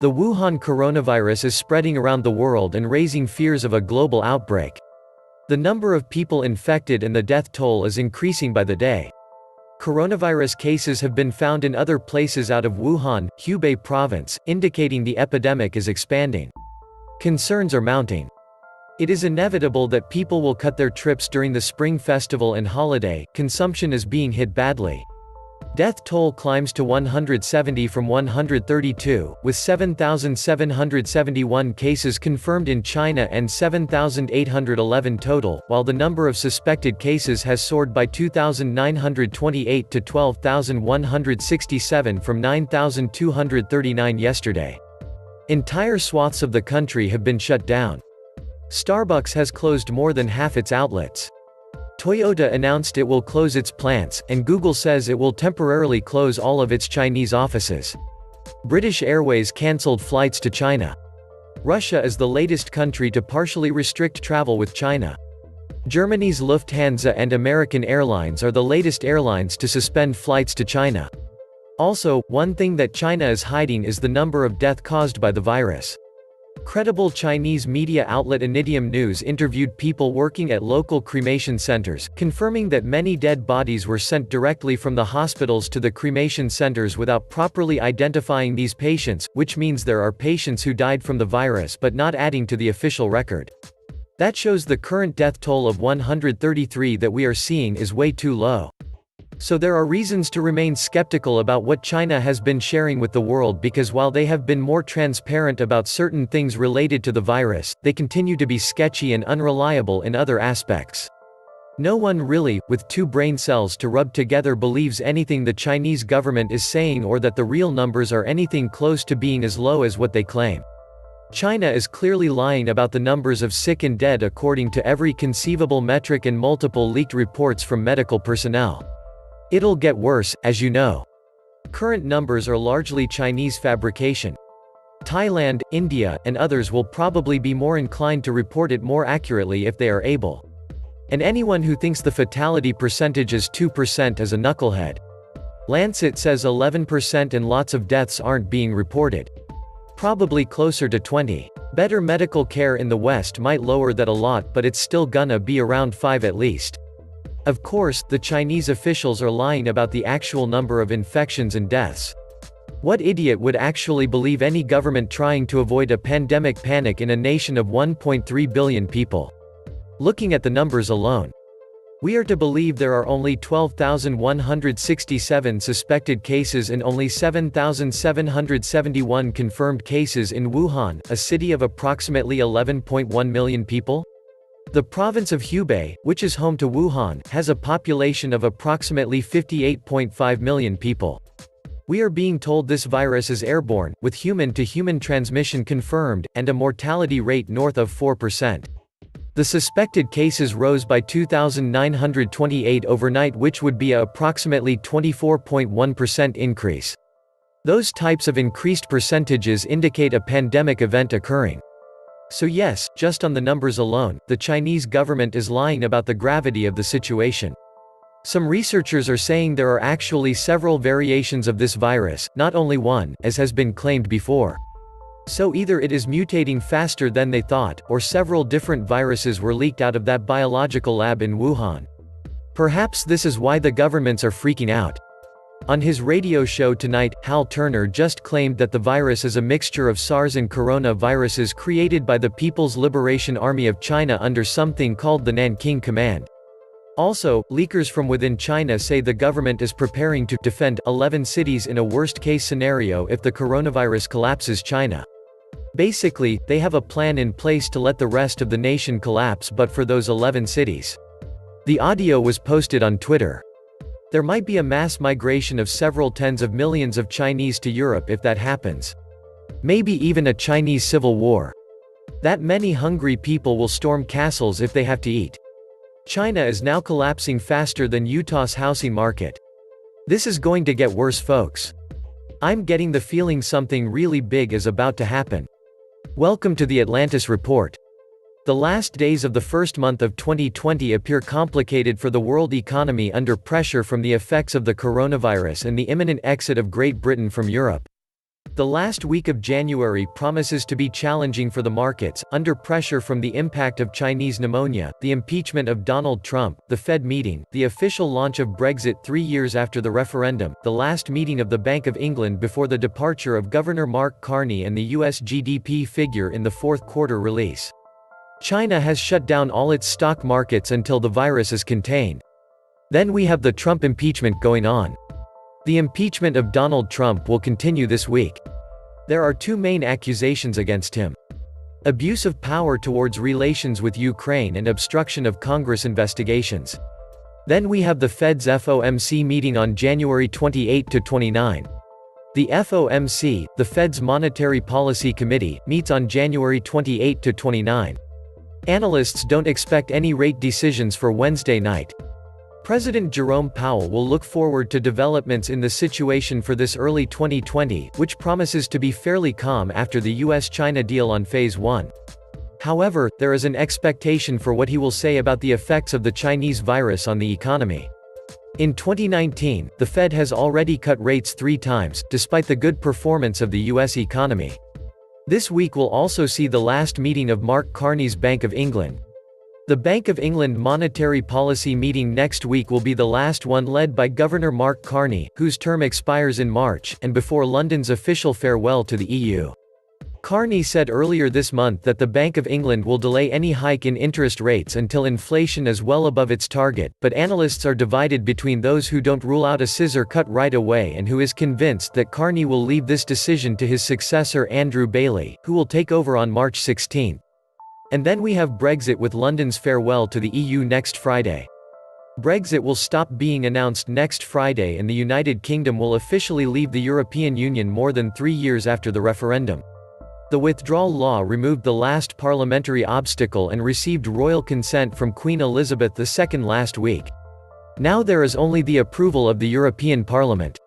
The Wuhan coronavirus is spreading around the world and raising fears of a global outbreak. The number of people infected and the death toll is increasing by the day. Coronavirus cases have been found in other places out of Wuhan, Hubei province, indicating the epidemic is expanding. Concerns are mounting. It is inevitable that people will cut their trips during the Spring Festival and holiday. Consumption is being hit badly. Death toll climbs to 170 from 132, with 7,771 cases confirmed in China and 7,811 total, while the number of suspected cases has soared by 2,928 to 12,167 from 9,239 yesterday. Entire swaths of the country have been shut down. Starbucks has closed more than half its outlets. Toyota announced it will close its plants, and Google says it will temporarily close all of its Chinese offices. British Airways cancelled flights to China. Russia is the latest country to partially restrict travel with China. Germany's Lufthansa and American Airlines are the latest airlines to suspend flights to China. Also, one thing that China is hiding is the number of deaths caused by the virus. Credible Chinese media outlet Inidium News interviewed people working at local cremation centers, confirming that many dead bodies were sent directly from the hospitals to the cremation centers without properly identifying these patients, which means there are patients who died from the virus but not adding to the official record. That shows the current death toll of 133 that we are seeing is way too low. So there are reasons to remain skeptical about what China has been sharing with the world, because while they have been more transparent about certain things related to the virus, they continue to be sketchy and unreliable in other aspects. No one really, with two brain cells to rub together, believes anything the Chinese government is saying or that the real numbers are anything close to being as low as what they claim. China is clearly lying about the numbers of sick and dead according to every conceivable metric and multiple leaked reports from medical personnel. It'll get worse, as you know. Current numbers are largely Chinese fabrication. Thailand, India, and others will probably be more inclined to report it more accurately if they are able. And anyone who thinks the fatality percentage is 2% is a knucklehead. Lancet says 11% and lots of deaths aren't being reported. Probably closer to 20. Better medical care in the West might lower that a lot, but it's still gonna be around 5 at least. Of course, the Chinese officials are lying about the actual number of infections and deaths. What idiot would actually believe any government trying to avoid a pandemic panic in a nation of 1.3 billion people? Looking at the numbers alone, we are to believe there are only 12,167 suspected cases and only 7,771 confirmed cases in Wuhan, a city of approximately 11.1 million people? The province of Hubei, which is home to Wuhan, has a population of approximately 58.5 million people. We are being told this virus is airborne, with human-to-human transmission confirmed, and a mortality rate north of 4%. The suspected cases rose by 2,928 overnight, which would be a approximately 24.1% increase. Those types of increased percentages indicate a pandemic event occurring. So yes, just on the numbers alone, the Chinese government is lying about the gravity of the situation. Some researchers are saying there are actually several variations of this virus, not only one, as has been claimed before. So either it is mutating faster than they thought, or several different viruses were leaked out of that biological lab in Wuhan. Perhaps this is why the governments are freaking out. On his radio show tonight, Hal Turner just claimed that the virus is a mixture of SARS and corona viruses created by the People's Liberation Army of China under something called the Nanking Command. Also, leakers from within China say the government is preparing to defend 11 cities in a worst-case scenario if the coronavirus collapses China. Basically, they have a plan in place to let the rest of the nation collapse but for those 11 cities. The audio was posted on Twitter. There might be a mass migration of several tens of millions of Chinese to Europe if that happens. Maybe even a Chinese civil war. That many hungry people will storm castles if they have to eat. China is now collapsing faster than Utah's housing market. This is going to get worse, folks. I'm getting the feeling something really big is about to happen. Welcome to the Atlantis Report. The last days of the first month of 2020 appear complicated for the world economy under pressure from the effects of the coronavirus and the imminent exit of Great Britain from Europe. The last week of January promises to be challenging for the markets, under pressure from the impact of Chinese pneumonia, the impeachment of Donald Trump, the Fed meeting, the official launch of Brexit 3 years after the referendum, the last meeting of the Bank of England before the departure of Governor Mark Carney, and the US GDP figure in the fourth quarter release. China has shut down all its stock markets until the virus is contained. Then we have the Trump impeachment going on. The impeachment of Donald Trump will continue this week. There are two main accusations against him: abuse of power towards relations with Ukraine and obstruction of Congress investigations. Then we have the Fed's FOMC meeting on January 28 to 29. The FOMC, the Fed's Monetary Policy Committee, meets on January 28 to 29. Analysts don't expect any rate decisions for Wednesday night. President Jerome Powell will look forward to developments in the situation for this early 2020, which promises to be fairly calm after the US-China deal on Phase 1. However, there is an expectation for what he will say about the effects of the Chinese virus on the economy. In 2019, the Fed has already cut rates 3 times, despite the good performance of the US economy. This week will also see the last meeting of Mark Carney's Bank of England. The Bank of England monetary policy meeting next week will be the last one led by Governor Mark Carney, whose term expires in March, and before London's official farewell to the EU. Carney said earlier this month that the Bank of England will delay any hike in interest rates until inflation is well above its target, but analysts are divided between those who don't rule out a scissor cut right away and who is convinced that Carney will leave this decision to his successor Andrew Bailey, who will take over on March 16. And then we have Brexit, with London's farewell to the EU next Friday. Brexit will stop being announced next Friday, and the United Kingdom will officially leave the European Union more than 3 years after the referendum. The withdrawal law removed the last parliamentary obstacle and received royal consent from Queen Elizabeth II last week. Now there is only the approval of the European Parliament.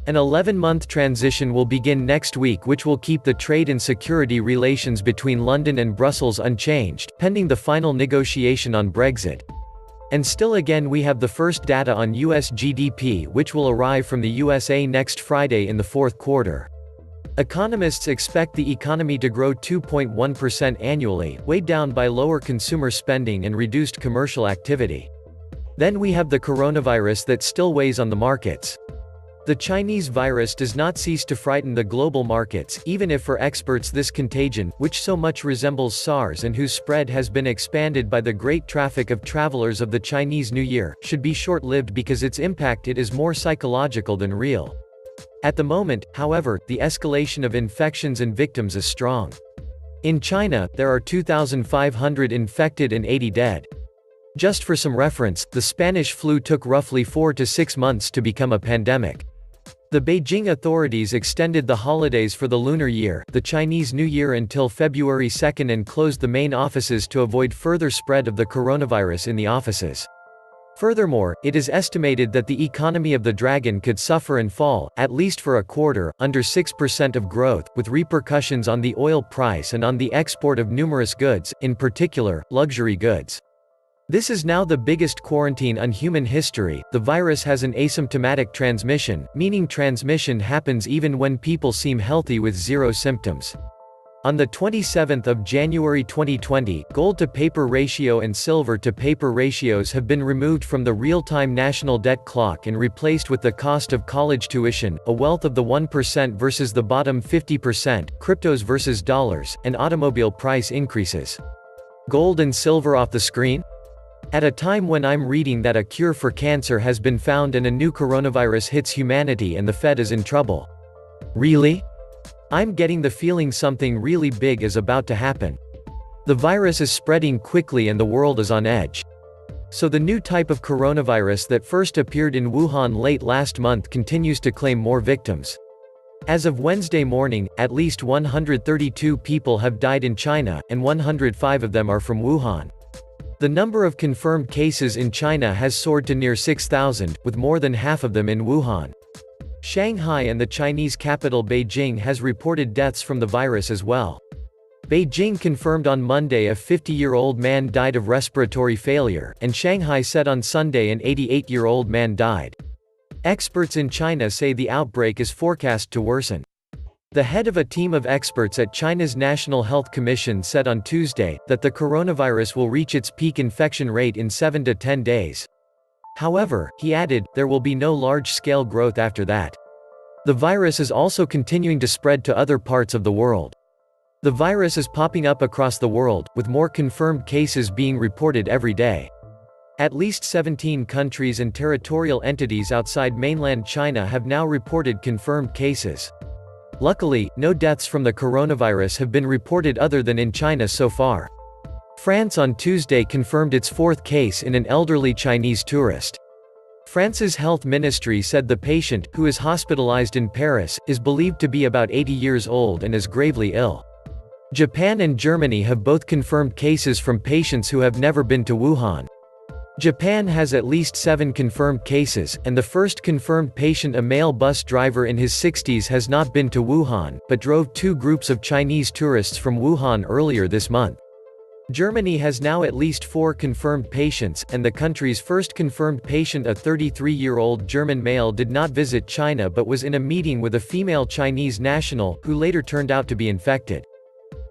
An 11-month transition will begin next week, which will keep the trade and security relations between London and Brussels unchanged, pending the final negotiation on Brexit. And still again we have the first data on US GDP, which will arrive from the USA next Friday in the fourth quarter. Economists expect the economy to grow 2.1% annually, weighed down by lower consumer spending and reduced commercial activity. Then we have the coronavirus that still weighs on the markets. The Chinese virus does not cease to frighten the global markets, even if for experts this contagion, which so much resembles SARS and whose spread has been expanded by the great traffic of travelers of the Chinese New Year, should be short-lived because its impact is more psychological than real. At the moment, however, the escalation of infections and victims is strong. In China, there are 2,500 infected and 80 dead. Just for some reference, the Spanish flu took roughly 4 to 6 months to become a pandemic. The Beijing authorities extended the holidays for the Lunar Year, the Chinese New Year, until February 2 and closed the main offices to avoid further spread of the coronavirus in the offices. Furthermore, it is estimated that the economy of the dragon could suffer and fall, at least for a quarter, under 6% of growth, with repercussions on the oil price and on the export of numerous goods, in particular, luxury goods. This is now the biggest quarantine in human history. The virus has an asymptomatic transmission, meaning transmission happens even when people seem healthy with 0 symptoms. On the 27th of January 2020, gold-to-paper ratio and silver-to-paper ratios have been removed from the real-time national debt clock and replaced with the cost of college tuition, a wealth of the 1% versus the bottom 50%, cryptos versus dollars, and automobile price increases. Gold and silver off the screen? At a time when I'm reading that a cure for cancer has been found and a new coronavirus hits humanity and the Fed is in trouble. Really? I'm getting the feeling something really big is about to happen. The virus is spreading quickly and the world is on edge. So the new type of coronavirus that first appeared in Wuhan late last month continues to claim more victims. As of Wednesday morning, at least 132 people have died in China, and 105 of them are from Wuhan. The number of confirmed cases in China has soared to near 6,000, with more than half of them in Wuhan. Shanghai and the Chinese capital Beijing has reported deaths from the virus as well. Beijing confirmed on Monday a 50-year-old man died of respiratory failure, and Shanghai said on Sunday an 88-year-old man died. Experts in China say the outbreak is forecast to worsen. The head of a team of experts at China's National Health Commission said on Tuesday that the coronavirus will reach its peak infection rate in 7 to 10 days. However, he added, there will be no large-scale growth after that. The virus is also continuing to spread to other parts of the world. The virus is popping up across the world, with more confirmed cases being reported every day. At least 17 countries and territorial entities outside mainland China have now reported confirmed cases. Luckily, no deaths from the coronavirus have been reported other than in China so far. France on Tuesday confirmed its fourth case in an elderly Chinese tourist. France's health ministry said the patient, who is hospitalized in Paris, is believed to be about 80 years old and is gravely ill. Japan and Germany have both confirmed cases from patients who have never been to Wuhan. Japan has at least 7 confirmed cases, and the first confirmed patient, a male bus driver in his 60s, has not been to Wuhan, but drove 2 groups of Chinese tourists from Wuhan earlier this month. Germany has now at least 4 confirmed patients, and the country's first confirmed patient, a 33-year-old German male, did not visit China but was in a meeting with a female Chinese national, who later turned out to be infected.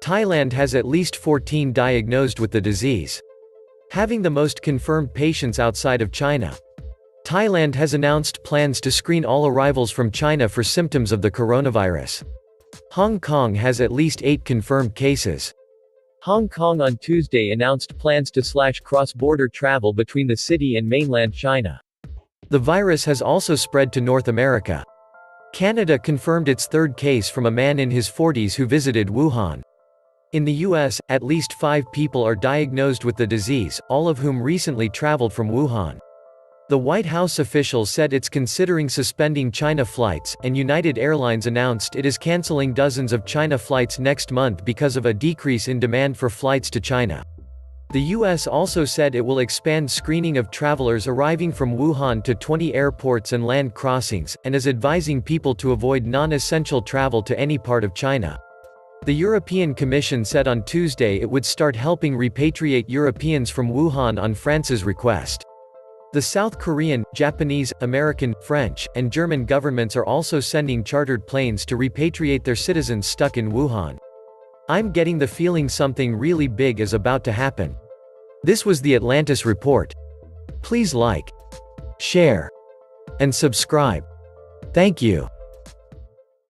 Thailand has at least 14 diagnosed with the disease, having the most confirmed patients outside of China. Thailand has announced plans to screen all arrivals from China for symptoms of the coronavirus. Hong Kong has at least 8 confirmed cases. Hong Kong on Tuesday announced plans to slash cross-border travel between the city and mainland China. The virus has also spread to North America. Canada confirmed its 3rd case from a man in his 40s who visited Wuhan. In the US, at least 5 people are diagnosed with the disease, all of whom recently traveled from Wuhan. The White House official said it's considering suspending China flights, and United Airlines announced it is canceling dozens of China flights next month because of a decrease in demand for flights to China. The US also said it will expand screening of travelers arriving from Wuhan to 20 airports and land crossings, and is advising people to avoid non-essential travel to any part of China. The European Commission said on Tuesday it would start helping repatriate Europeans from Wuhan on France's request. The South Korean, Japanese, American, French, and German governments are also sending chartered planes to repatriate their citizens stuck in Wuhan. I'm getting the feeling something really big is about to happen. This was the Atlantis Report. Please like, share, and subscribe. Thank you.